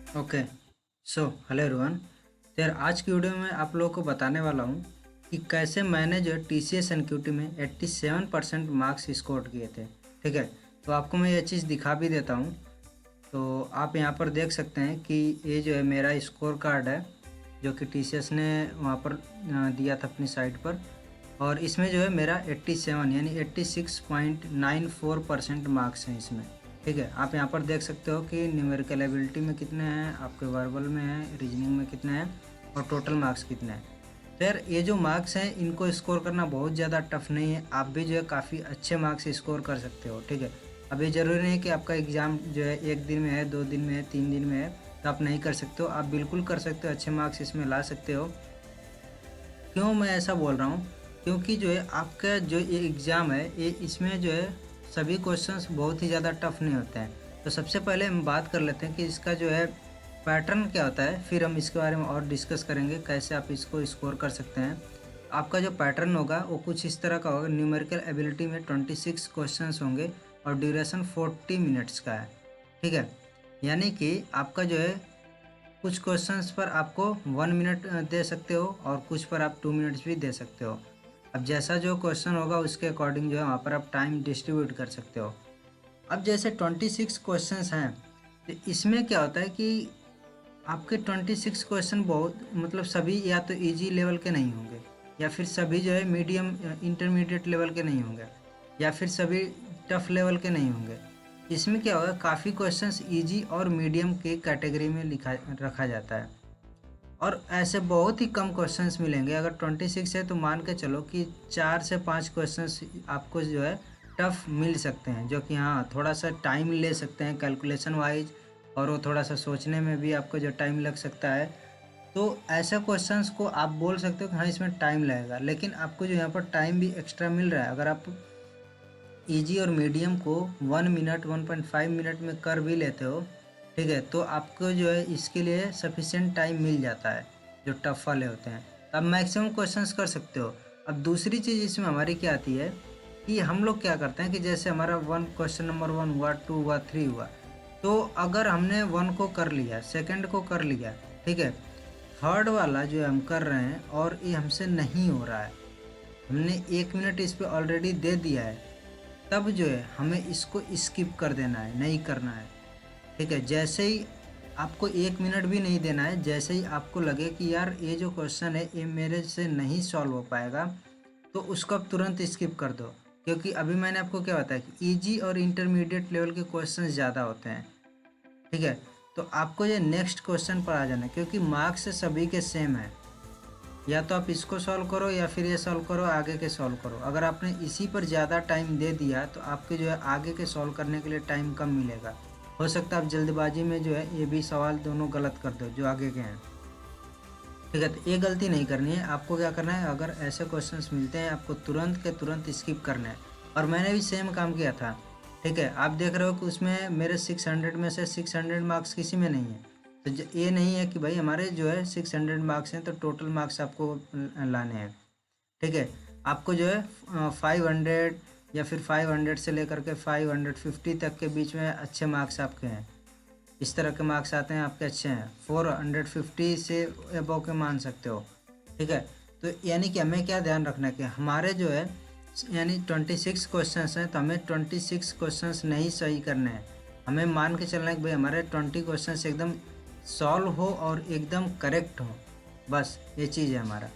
Okay. So hello everyone. तो यार आज की वीडियो में आप लोगों को बताने वाला हूँ कि कैसे मैंने जो टी सी एस एन में 87% मार्क्स स्कोर किए थे। ठीक है, तो आपको मैं ये चीज़ दिखा भी देता हूँ। तो आप यहाँ पर देख सकते हैं कि ये जो है मेरा स्कोर कार्ड है जो कि टी सी एस ने वहाँ पर दिया था अपनी साइट पर। और इसमें जो है मेरा 87 यानी 86.94% मार्क्स हैं इसमें। ठीक है, आप यहाँ पर देख सकते हो कि न्यूमेरिकल एबिलिटी में कितने हैं, आपके वर्बल में हैं, रीजनिंग में कितने हैं और टोटल मार्क्स कितने हैं। तो यार ये जो मार्क्स हैं इनको स्कोर करना बहुत ज़्यादा टफ नहीं है, आप भी जो है काफ़ी अच्छे मार्क्स स्कोर कर सकते हो। ठीक है, अब ये ज़रूरी नहीं है कि आपका एग्ज़ाम जो है 1 दिन में है, 2 दिन में है, 3 दिन में है तो आप नहीं कर सकते हो। आप बिल्कुल कर सकते हो, अच्छे मार्क्स इसमें ला सकते हो। क्यों मैं ऐसा बोल रहा हूँ? क्योंकि जो है आपका जो ये एग्ज़ाम है ये इसमें जो है सभी क्वेश्चंस बहुत ही ज़्यादा टफ नहीं होते हैं। तो सबसे पहले हम बात कर लेते हैं कि इसका जो है पैटर्न क्या होता है, फिर हम इसके बारे में और डिस्कस करेंगे कैसे आप इसको स्कोर कर सकते हैं। आपका जो पैटर्न होगा वो कुछ इस तरह का होगा। न्यूमेरिकल एबिलिटी में 26 क्वेश्चंस होंगे और ड्यूरेशन 40 मिनट्स का है। ठीक है, यानी कि आपका जो है कुछ क्वेश्चंस पर आपको 1 मिनट दे सकते हो और कुछ पर आप 2 मिनट्स भी दे सकते हो। अब जैसा जो क्वेश्चन होगा उसके अकॉर्डिंग जो है वहाँ पर आप टाइम डिस्ट्रीब्यूट कर सकते हो। अब जैसे 26 क्वेश्चंस हैं तो इसमें क्या होता है कि आपके 26 क्वेश्चन बहुत मतलब सभी या तो इजी लेवल के नहीं होंगे या फिर सभी जो है मीडियम इंटरमीडिएट लेवल के नहीं होंगे या फिर सभी टफ लेवल के नहीं होंगे। इसमें क्या होगा, काफ़ी क्वेश्चंस इजी और मीडियम के कैटेगरी में लिखा रखा जाता है और ऐसे बहुत ही कम क्वेश्चंस मिलेंगे। अगर 26 है तो मान के चलो कि 4 से 5 क्वेश्चंस आपको जो है टफ मिल सकते हैं, जो कि हाँ थोड़ा सा टाइम ले सकते हैं कैलकुलेशन वाइज और वो थोड़ा सा सोचने में भी आपको जो टाइम लग सकता है। तो ऐसे क्वेश्चंस को आप बोल सकते हो कि हाँ इसमें टाइम लगेगा, लेकिन आपको जो यहाँ पर टाइम भी एक्स्ट्रा मिल रहा है। अगर आप इजी और मीडियम को 1 मिनट 1.5 मिनट में कर भी लेते हो, ठीक है, तो आपको जो है इसके लिए सफिशिएंट टाइम मिल जाता है जो टफ वाले होते हैं। तो आप मैक्सिमम क्वेश्चंस कर सकते हो। अब दूसरी चीज़ इसमें हमारी क्या आती है कि हम लोग क्या करते हैं कि जैसे हमारा क्वेश्चन नंबर 1 हुआ, 2 हुआ, 3 हुआ, तो अगर हमने 1 को कर लिया, सेकंड को कर लिया, ठीक है, थर्ड वाला जो हम कर रहे हैं और ये हमसे नहीं हो रहा है, हमने 1 मिनट इस पे ऑलरेडी दे दिया है, तब जो है हमें इसको स्किप कर देना है, नहीं करना है। ठीक है, जैसे ही आपको 1 मिनट भी नहीं देना है, जैसे ही आपको लगे कि यार ये जो क्वेश्चन है ये मेरे से नहीं सॉल्व हो पाएगा तो उसको आप तुरंत स्किप कर दो। क्योंकि अभी मैंने आपको क्या बताया कि इजी और इंटरमीडिएट लेवल के क्वेश्चन ज़्यादा होते हैं। ठीक है, तो आपको ये नेक्स्ट क्वेश्चन पर आ जाना है क्योंकि मार्क्स सभी के सेम है। या तो आप इसको सॉल्व करो या फिर ये सॉल्व करो, आगे के सॉल्व करो। अगर आपने इसी पर ज़्यादा टाइम दे दिया तो आपके जो है आगे के सॉल्व करने के लिए टाइम कम मिलेगा। हो सकता है आप जल्दबाजी में जो है ये भी सवाल दोनों गलत कर दो जो आगे के हैं। ठीक है, तो ये गलती नहीं करनी है। आपको क्या करना है, अगर ऐसे क्वेश्चंस मिलते हैं आपको तुरंत के तुरंत स्किप करना है। और मैंने भी सेम काम किया था। ठीक है, आप देख रहे हो कि उसमें मेरे 600 में से 600 मार्क्स किसी में नहीं है। तो ये नहीं है कि भाई हमारे जो है 600 मार्क्स हैं तो टोटल मार्क्स आपको लाने हैं। ठीक है, आपको जो है 500 या फिर 500 से लेकर के 550 तक के बीच में अच्छे मार्क्स आपके हैं। इस तरह के मार्क्स आते हैं आपके अच्छे हैं, 450 से एबव के मान सकते हो। ठीक है, तो यानी कि हमें क्या ध्यान रखना है कि हमारे जो है यानी 26 क्वेश्चंस हैं तो हमें 26 क्वेश्चंस नहीं सही करने हैं। हमें मान के चलना है कि भाई हमारे 20 क्वेश्चंस एकदम सॉल्व हो और एकदम करेक्ट हो, बस ये चीज़ है हमारा।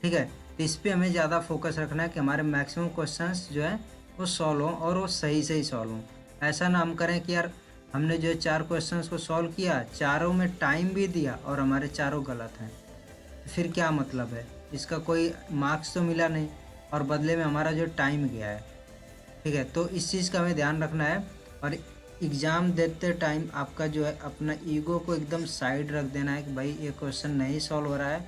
ठीक है, तो इस पर हमें ज़्यादा फोकस रखना है कि हमारे मैक्सिमम क्वेश्चंस जो है वो सॉल्व हों और वो सही सही सॉल्व हों। ऐसा ना हम करें कि यार हमने जो 4 क्वेश्चंस को सॉल्व किया, चारों में टाइम भी दिया और हमारे चारों गलत हैं, फिर क्या मतलब है, इसका कोई मार्क्स तो मिला नहीं और बदले में हमारा जो टाइम गया है। ठीक है, तो इस चीज़ का हमें ध्यान रखना है। और एग्ज़ाम देते टाइम आपका जो है अपना ईगो को एकदम साइड रख देना है कि भाई ये क्वेश्चन नहीं सॉल्व हो रहा है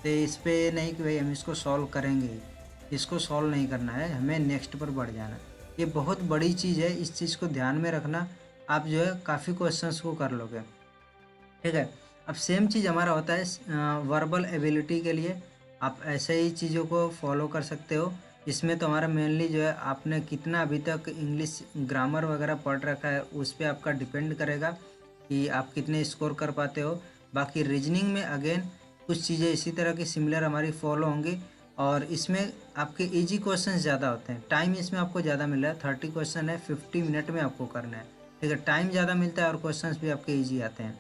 तो इस पे नहीं कि भाई हम इसको सॉल्व करेंगे ही, इसको सॉल्व नहीं करना है, हमें नेक्स्ट पर बढ़ जाना है। ये बहुत बड़ी चीज़ है, इस चीज़ को ध्यान में रखना, आप जो है काफ़ी क्वेश्चंस को कर लोगे। ठीक है, अब सेम चीज़ हमारा होता है वर्बल एबिलिटी के लिए। आप ऐसे ही चीज़ों को फॉलो कर सकते हो। इसमें तो हमारा मेनली जो है आपने कितना अभी तक इंग्लिश ग्रामर वगैरह पढ़ रखा है उस पर आपका डिपेंड करेगा कि आप कितने स्कोर कर पाते हो। बाकी रीजनिंग में अगेन कुछ चीज़ें इसी तरह की सिमिलर हमारी फॉलो होंगी, और इसमें आपके इजी क्वेश्चन ज़्यादा होते हैं। टाइम इसमें आपको ज़्यादा मिल रहा है, 30 क्वेश्चन है, 50 मिनट में आपको करना है, ठीक है। टाइम ज़्यादा मिलता है और क्वेश्चंस भी आपके ईजी आते हैं।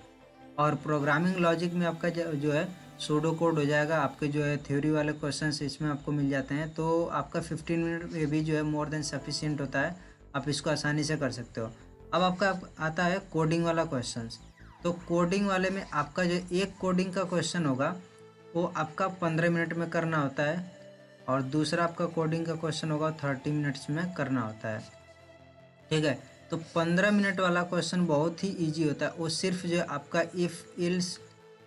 और प्रोग्रामिंग लॉजिक में आपका जो है सूडो कोड हो जाएगा, आपके जो है थ्योरी वाले क्वेश्चंस इसमें आपको मिल जाते हैं, तो आपका 15 मिनट में भी जो है मोर देन सफिशिएंट होता है, आप इसको आसानी से कर सकते हो। अब आपका आता है कोडिंग वाला क्वेश्चंस। तो कोडिंग वाले में आपका जो एक कोडिंग का क्वेश्चन होगा वो आपका 15 मिनट में करना होता है, और दूसरा आपका कोडिंग का क्वेश्चन होगा 30 मिनट्स में करना होता है, ठीक है। तो 15 मिनट वाला क्वेश्चन बहुत ही इजी होता है, वो सिर्फ जो है आपका इफ़ इल्स,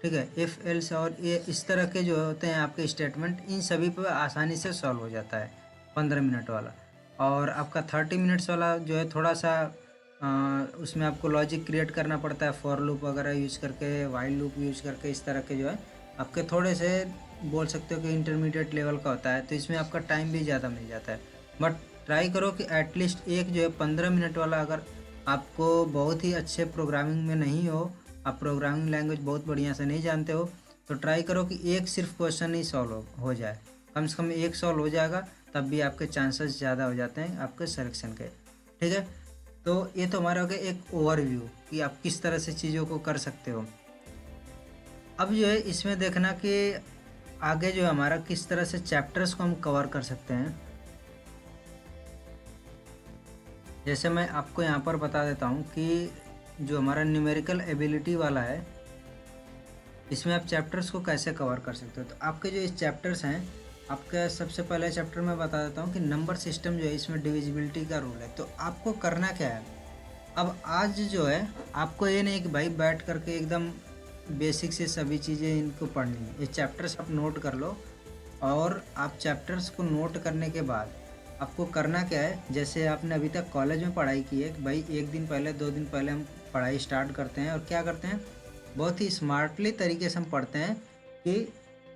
ठीक है, इफ़ एल्स और ये इस तरह के जो होते हैं आपके स्टेटमेंट, इन सभी पर आसानी से सॉल्व हो जाता है 15 मिनट वाला। और आपका 30 मिनट्स वाला जो है थोड़ा सा उसमें आपको लॉजिक क्रिएट करना पड़ता है, फॉर लूप वगैरह यूज करके, वाइल लूप यूज करके, इस तरह के जो है आपके थोड़े से बोल सकते हो कि इंटरमीडिएट लेवल का होता है, तो इसमें आपका टाइम भी ज़्यादा मिल जाता है। बट ट्राई करो कि एटलीस्ट एक जो है 15 मिनट वाला, अगर आपको बहुत ही अच्छे प्रोग्रामिंग में नहीं हो, आप प्रोग्रामिंग लैंग्वेज बहुत बढ़िया से नहीं जानते हो, तो ट्राई करो कि एक सिर्फ क्वेश्चन ही सॉल्व हो जाए। कम से कम एक सॉल्व हो जाएगा, तब भी आपके चांसेस ज़्यादा हो जाते हैं आपके सिलेक्शन के, ठीक है। तो ये तो हमारा हो गया एक ओवरव्यू कि आप किस तरह से चीज़ों को कर सकते हो। अब जो है इसमें देखना कि आगे जो है हमारा किस तरह से चैप्टर्स को हम कवर कर सकते हैं। जैसे मैं आपको यहाँ पर बता देता हूँ कि जो हमारा न्यूमेरिकल एबिलिटी वाला है, इसमें आप चैप्टर्स को कैसे कवर कर सकते हो। तो आपके जो इस चैप्टर्स हैं, आपका सबसे पहले चैप्टर में बता देता हूँ कि नंबर सिस्टम जो है, इसमें डिविजिबिलिटी का रूल है। तो आपको करना क्या है, अब आज जो है आपको ये नहीं कि भाई बैठ करके एकदम बेसिक से सभी चीज़ें इनको पढ़नी है, ये चैप्टर्स आप नोट कर लो। और आप चैप्टर्स को नोट करने के बाद आपको करना क्या है, जैसे आपने अभी तक कॉलेज में पढ़ाई की है कि भाई एक दिन पहले 2 दिन पहले हम पढ़ाई स्टार्ट करते हैं, और क्या करते हैं बहुत ही स्मार्टली तरीके से हम पढ़ते हैं कि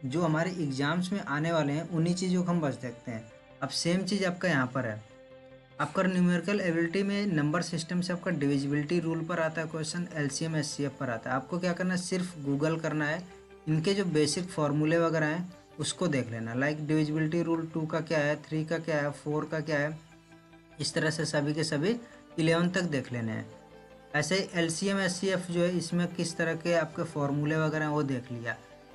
जो हमारे एग्ज़ाम्स में आने वाले हैं उन्हीं चीज़ों को हम बस देखते हैं। अब सेम चीज़ आपका यहाँ पर है, आपका न्यूमेरिकल एबिलिटी में नंबर सिस्टम से आपका डिविजिबिलिटी रूल पर आता है क्वेश्चन, एलसीएम एचसीएफ पर आता है। आपको क्या करना है, सिर्फ गूगल करना है, इनके जो बेसिक फार्मूले वगैरह हैं उसको देख लेना, लाइक डिविजिबिलिटी रूल 2 का क्या है, 3 का क्या है, 4 का क्या है, इस तरह से सभी के सभी 11 तक देख लेने हैं। ऐसे एलसीएम एचसीएफ जो है इसमें किस तरह के आपके फॉर्मूले वगैरह हैं वो देख लिया,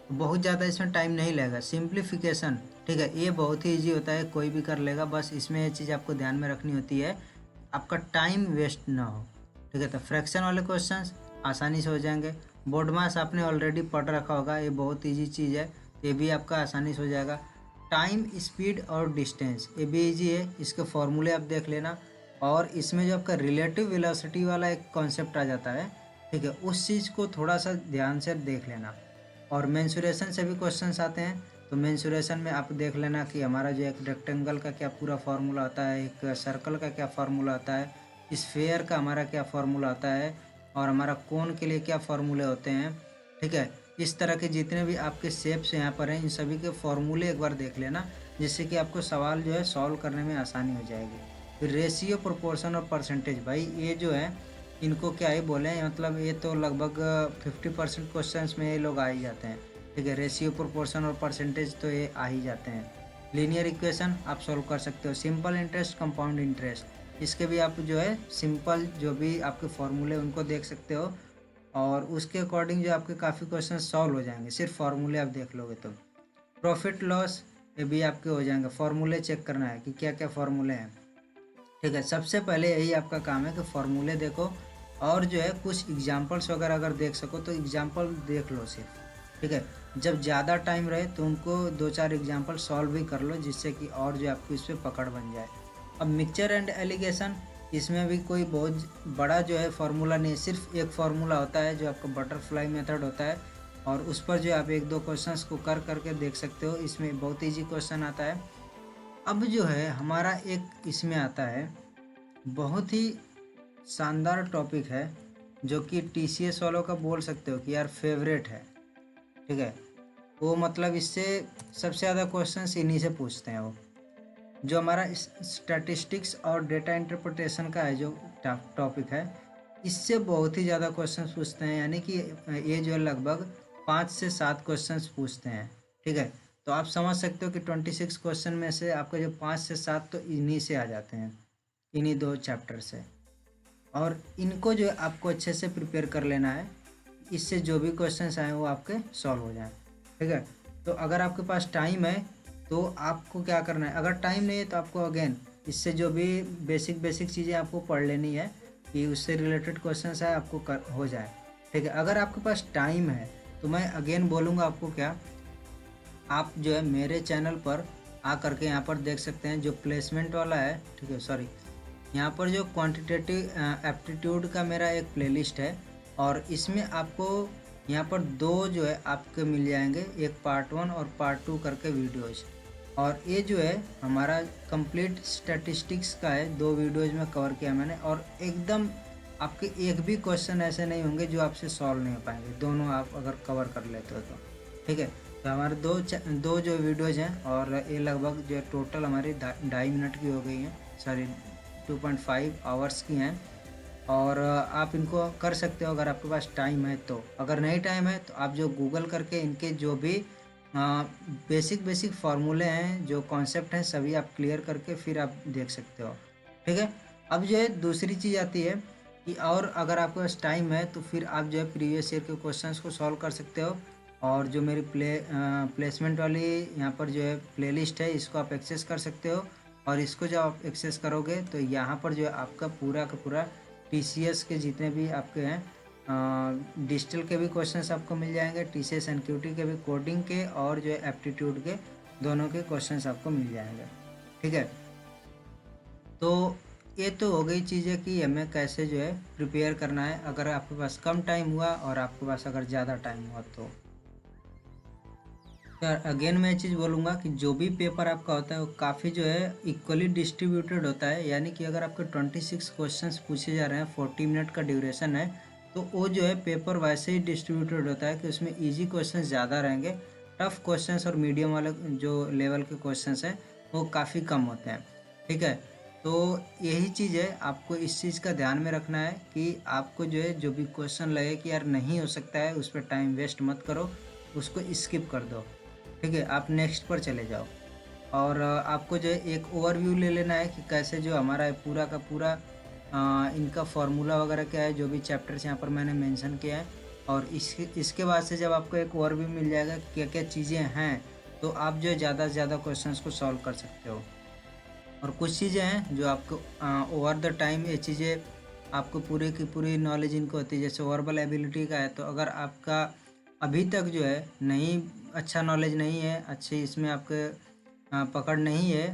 तो बहुत ज़्यादा इसमें टाइम नहीं लगेगा। सिंप्लीफिकेशन, ठीक है, ये बहुत ही ईजी होता है, कोई भी कर लेगा, बस इसमें ये चीज़ आपको ध्यान में रखनी होती है आपका टाइम वेस्ट ना हो, ठीक है। तो फ्रैक्शन वाले क्वेश्चंस आसानी से हो जाएंगे। बोर्ड मास आपने ऑलरेडी पढ़ रखा होगा, ये बहुत ईजी चीज़ है, तो ये भी आपका आसानी से हो जाएगा। टाइम, स्पीड और डिस्टेंस ये भी ईजी है, इसके फॉर्मूले आप देख लेना। और इसमें जो आपका रिलेटिव वेलोसिटी वाला एक कॉन्सेप्ट आ जाता है, ठीक है, उस चीज़ को थोड़ा सा ध्यान से देख लेना। और मेंसुरेशन से भी क्वेश्चंस आते हैं, तो मेंसुरेशन में आप देख लेना कि हमारा जो एक रेक्टेंगल का क्या पूरा फार्मूला होता है, एक सर्कल का क्या फार्मूला होता है, स्फेयर का हमारा क्या फार्मूला होता है, और हमारा कोन के लिए क्या फार्मूले होते हैं, ठीक है। इस तरह के जितने भी आपके शेप्स यहाँ पर हैं, इन सभी के फार्मूले एक बार देख लेना, जिससे कि आपको सवाल जो है सॉल्व करने में आसानी हो जाएगी। फिर रेशियो, प्रोपोर्शन और परसेंटेज, भाई ये जो है इनको क्या ही बोले, मतलब ये तो लगभग 50% क्वेश्चंस में ये लोग आ ही जाते हैं, ठीक है। रेशियो, प्रोपोर्शन और परसेंटेज तो ये आ ही जाते हैं। लीनियर इक्वेशन आप सॉल्व कर सकते हो। सिंपल इंटरेस्ट, कंपाउंड इंटरेस्ट, इसके भी आप जो है सिंपल जो भी आपके फॉर्मूले उनको देख सकते हो, और उसके अकॉर्डिंग जो आपके काफ़ी क्वेश्चन सॉल्व हो जाएंगे, सिर्फ फार्मूले आप देख लोगे तो। प्रॉफिट लॉस ये भी आपके हो जाएंगे, फार्मूले चेक करना है कि क्या क्या फार्मूले हैं, ठीक है। सबसे पहले यही आपका काम है कि फार्मूले देखो, और जो है कुछ एग्जांपल्स वगैरह अगर देख सको तो एग्जांपल देख लो सिर्फ, ठीक है। जब ज़्यादा टाइम रहे तो उनको 2-4 एग्जांपल सॉल्व भी कर लो, जिससे कि और जो आपको इस पर पकड़ बन जाए। अब मिक्सचर एंड एलिगेशन, इसमें भी कोई बहुत बड़ा जो है फार्मूला नहीं है, सिर्फ एक फार्मूला होता है जो आपका बटरफ्लाई मेथड होता है, और उस पर जो आप 1-2 क्वेश्चंस को कर करके देख सकते हो, इसमें बहुत ईजी क्वेश्चन आता है। अब जो है हमारा एक इसमें आता है बहुत ही शानदार टॉपिक है, जो कि टीसीएस वालों का बोल सकते हो कि यार फेवरेट है, ठीक है। वो मतलब इससे सबसे ज़्यादा क्वेश्चंस इन्हीं से पूछते हैं वो, जो हमारा स्टैटिस्टिक्स और डेटा इंटरप्रिटेशन का है जो टॉपिक है, इससे बहुत ही ज़्यादा क्वेश्चंस पूछते हैं, यानी कि ये जो है लगभग 5 से 7 क्वेश्चंस पूछते हैं। ठीक है, तो आप समझ सकते हो कि 26 क्वेश्चन में से आपका जो 5 से 7 तो इन्हीं से आ जाते हैं, इन्हीं 2 चैप्टर से। और इनको जो है आपको अच्छे से प्रिपेयर कर लेना है, इससे जो भी क्वेश्चंस आए वो आपके सॉल्व हो जाएं। ठीक है, तो अगर आपके पास टाइम है तो आपको क्या करना है, अगर टाइम नहीं है तो आपको अगेन इससे जो भी बेसिक चीज़ें आपको पढ़ लेनी है कि उससे रिलेटेड क्वेश्चंस है आपको हो जाए। ठीक है, अगर आपके पास टाइम है तो मैं अगेन बोलूँगा आपको क्या, आप जो है मेरे चैनल पर आ करके यहाँ पर देख सकते हैं जो प्लेसमेंट वाला है। ठीक है, सॉरी, यहाँ पर जो क्वांटिटेटिव एप्टीट्यूड का मेरा एक प्लेलिस्ट है, और इसमें आपको यहाँ पर 2 जो है आपके मिल जाएंगे, एक पार्ट 1 और पार्ट 2 करके वीडियोज़। और ये जो है हमारा कंप्लीट स्टैटिस्टिक्स का है, 2 वीडियोज़ में कवर किया मैंने, और एकदम आपके एक भी क्वेश्चन ऐसे नहीं होंगे जो आपसे सॉल्व नहीं हो पाएंगे, दोनों आप अगर कवर कर लेते हो तो। ठीक है, तो हमारे दो जो वीडियोज़ हैं, और ये लगभग जो टोटल हमारी 2.5 मिनट की हो गई हैं, सॉरी 2.5 आवर्स की हैं। और आप इनको कर सकते हो अगर आपके पास टाइम है तो। अगर नहीं टाइम है तो आप जो गूगल करके इनके जो भी बेसिक फार्मूले हैं, जो कॉन्सेप्ट हैं, सभी आप क्लियर करके फिर आप देख सकते हो। ठीक है, अब जो है दूसरी चीज़ आती है कि और अगर आपके पास टाइम है तो फिर आप जो है प्रीवियस ईयर के क्वेश्चंस को सॉल्व कर सकते हो। और जो मेरी प्लेसमेंट वाली यहाँ पर जो है प्लेलिस्ट है, इसको आप एक्सेस कर सकते हो। और इसको जब आप एक्सेस करोगे तो यहाँ पर जो है आपका पूरा का पूरा TCS के जितने भी आपके हैं डिजिटल के भी क्वेश्चंस आपको मिल जाएंगे, TCS NQT के भी, कोडिंग के और जो है एप्टीट्यूड के, दोनों के क्वेश्चंस आपको मिल जाएंगे। ठीक है, तो ये तो हो गई चीज़ें कि हमें कैसे जो है प्रिपेयर करना है अगर आपके पास कम टाइम हुआ और आपके पास अगर ज़्यादा टाइम हुआ तो। यार अगेन मैं ये चीज़ बोलूँगा कि जो भी पेपर आपका होता है वो काफ़ी जो है इक्वली डिस्ट्रीब्यूटेड होता है, यानी कि अगर आपके 26 क्वेश्चंस पूछे जा रहे हैं, 40 मिनट का ड्यूरेशन है, तो वो जो है पेपर वैसे ही डिस्ट्रीब्यूटेड होता है कि उसमें इजी क्वेश्चंस ज़्यादा रहेंगे, टफ क्वेश्चंस और मीडियम वाले जो लेवल के क्वेश्चंस हैं वो काफ़ी कम होते हैं। ठीक है, तो यही चीज़ है, आपको इस चीज़ का ध्यान में रखना है कि आपको जो है जो भी क्वेश्चन लगे कि यार नहीं हो सकता है, उस पर टाइम वेस्ट मत करो, उसको स्किप कर दो। ठीक है, आप नेक्स्ट पर चले जाओ। और आपको जो है एक ओवरव्यू ले लेना है कि कैसे जो हमारा पूरा का पूरा इनका फार्मूला वगैरह क्या है, जो भी चैप्टर्स यहाँ पर मैंने मेंशन किया है। और इसके बाद से जब आपको एक ओवरव्यू मिल जाएगा क्या क्या चीज़ें हैं, तो आप जो है ज़्यादा से ज़्यादा क्वेश्चंस को सॉल्व कर सकते हो। और कुछ चीज़ें हैं जो आपको ओवर द टाइम ये चीज़ें आपको पूरी की पूरी नॉलेज इनको होती है, जैसे वर्बल एबिलिटी का है, तो अगर आपका अभी तक जो है नहीं अच्छा नॉलेज नहीं है, अच्छी इसमें आपके पकड़ नहीं है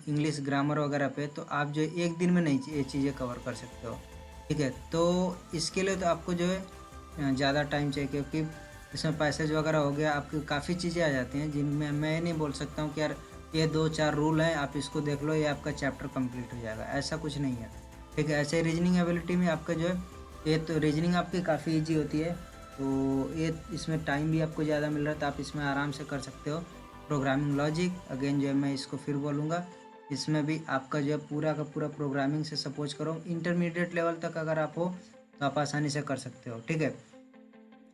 इंग्लिश ग्रामर वगैरह पे, तो आप जो एक दिन में नहीं ये चीज़ें कवर कर सकते हो। ठीक है, तो इसके लिए तो आपको जो है ज़्यादा टाइम चाहिए, क्योंकि इसमें पैसेज वगैरह हो गया, आपकी काफ़ी चीज़ें आ जाती हैं जिनमें मैं नहीं बोल सकता हूँ कि यार ये 2-4 रूल हैं, आप इसको देख लो, ये आपका चैप्टर कंप्लीट हो जाएगा, ऐसा कुछ नहीं है। ठीक है, ऐसे रीजनिंग एबिलिटी में आपका जो है ये तो रीजनिंग आपकी काफ़ी ईजी होती है, तो ये इसमें टाइम भी आपको ज़्यादा मिल रहा है, तो आप इसमें आराम से कर सकते हो। प्रोग्रामिंग लॉजिक अगेन जो है मैं इसको फिर बोलूँगा, इसमें भी आपका जो है पूरा का पूरा प्रोग्रामिंग से सपोज करो इंटरमीडिएट लेवल तक अगर आप हो तो आप आसानी से कर सकते हो। ठीक है,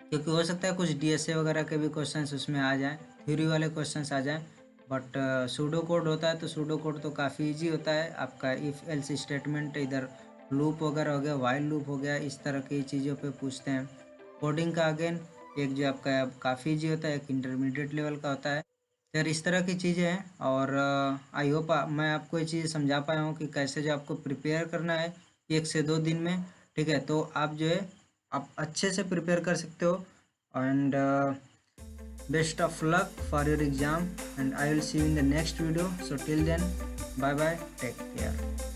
क्योंकि हो सकता है कुछ DSA वगैरह के भी क्वेश्चंस उसमें आ जाएँ, थ्योरी वाले क्वेश्चंस आ जाएँ, बट सूडो कोड होता है तो सूडो कोड तो काफ़ी ईजी होता है। आपका इफ़ एल्स स्टेटमेंट, इधर लूप वगैरह हो गया, वाइल लूप हो गया, इस तरह की चीज़ों पे पूछते हैं। कोडिंग का अगेन एक जो आपका काफ़ी ईजी होता है, एक इंटरमीडिएट लेवल का होता है। यार इस तरह की चीज़ें हैं, और आई होप मैं आपको ये चीज़ समझा पाया हूँ कि कैसे जो आपको प्रिपेयर करना है 1 से 2 दिन में। ठीक है, तो आप जो है आप अच्छे से प्रिपेयर कर सकते हो। And best of luck for your exam, and I will see you in the next video. So till then, bye bye, take care.